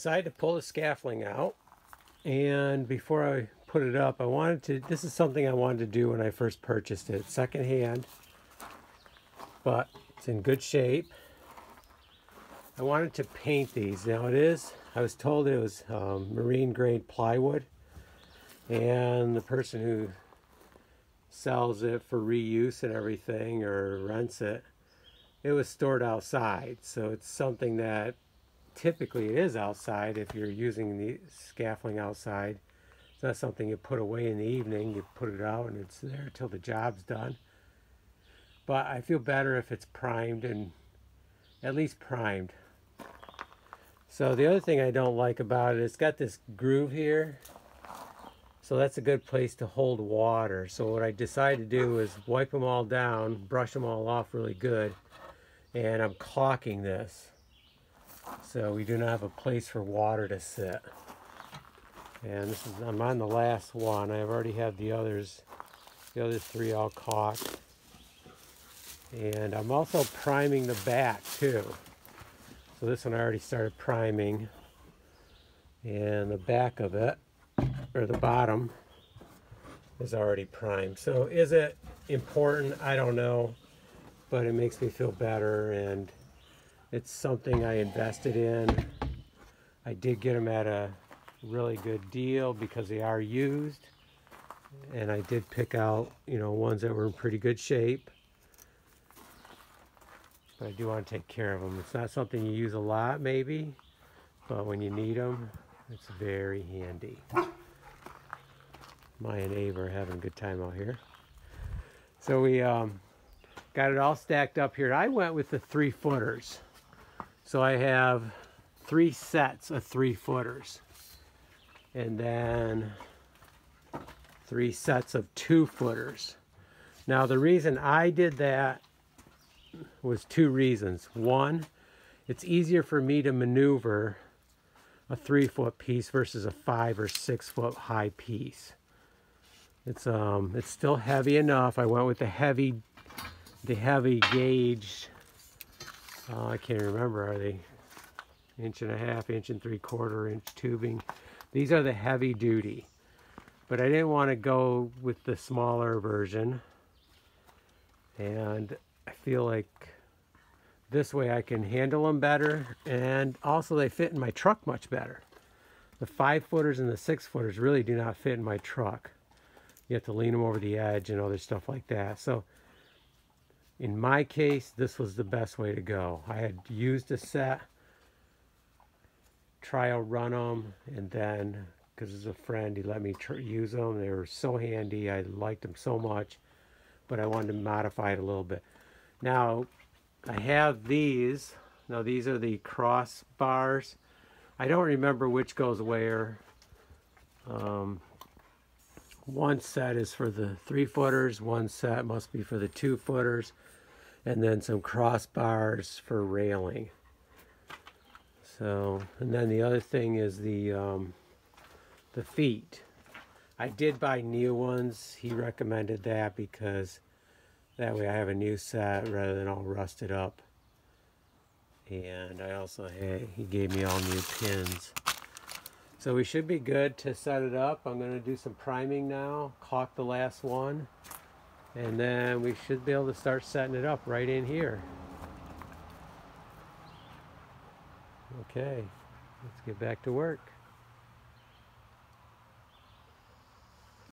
decided to pull the scaffolding out, and before I put it up, this is something I wanted to do when I first purchased it. Secondhand, but it's in good shape. I wanted to paint these. Now I was told it was marine grade plywood, and the person who sells it for reuse and everything, or rents it, it was stored outside. So it's something that typically it is outside if you're using the scaffolding outside. It's not something you put away in the evening. You put it out and it's there till the job's done. But I feel better if it's primed, and at least primed. So the other thing I don't like about it, it's got this groove here. So that's a good place to hold water. So what I decided to do is wipe them all down, brush them all off really good, and I'm caulking this, so we do not have a place for water to sit. And I'm on the last one. I've already had the other three all caulked. And I'm also priming the back too. So this one I already started priming. And the back of it, or the bottom, is already primed. So is it important? I don't know. But it makes me feel better, and it's something I invested in. I did get them at a really good deal because they are used, and I did pick out, ones that were in pretty good shape. But I do want to take care of them. It's not something you use a lot, maybe, but when you need them, it's very handy. My neighbor having a good time out here. So we got it all stacked up here. I went with the 3-footers. So I have 3 sets of 3-footers. And then 3 sets of 2-footers. Now the reason I did that was 2 reasons. One, it's easier for me to maneuver a 3-foot piece versus a 5 or 6-foot high piece. It's still heavy enough. I went with the heavy gauge. I can't remember. Are they 1.5 inch, 1.75 inch tubing? These are the heavy duty. But I didn't want to go with the smaller version. And I feel like this way I can handle them better, and also they fit in my truck much better. The 5-footers and the 6-footers really do not fit in my truck. You have to lean them over the edge and other stuff like that. So in my case, this was the best way to go. I had used a set, trial run them, and then, because as a friend, he let me use them. They were so handy. I liked them so much, but I wanted to modify it a little bit. Now, I have these. Now, these are the crossbars. I don't remember which goes where. One set is for the 3-footers, one set must be for the 2-footers, and then some crossbars for railing. So, and then the other thing is the feet. I did buy new ones. He recommended that because that way I have a new set rather than all rusted up. And I also he gave me all new pins. So we should be good to set it up. I'm going to do some priming now, caulk the last one, and then we should be able to start setting it up right in here. Okay, let's get back to work.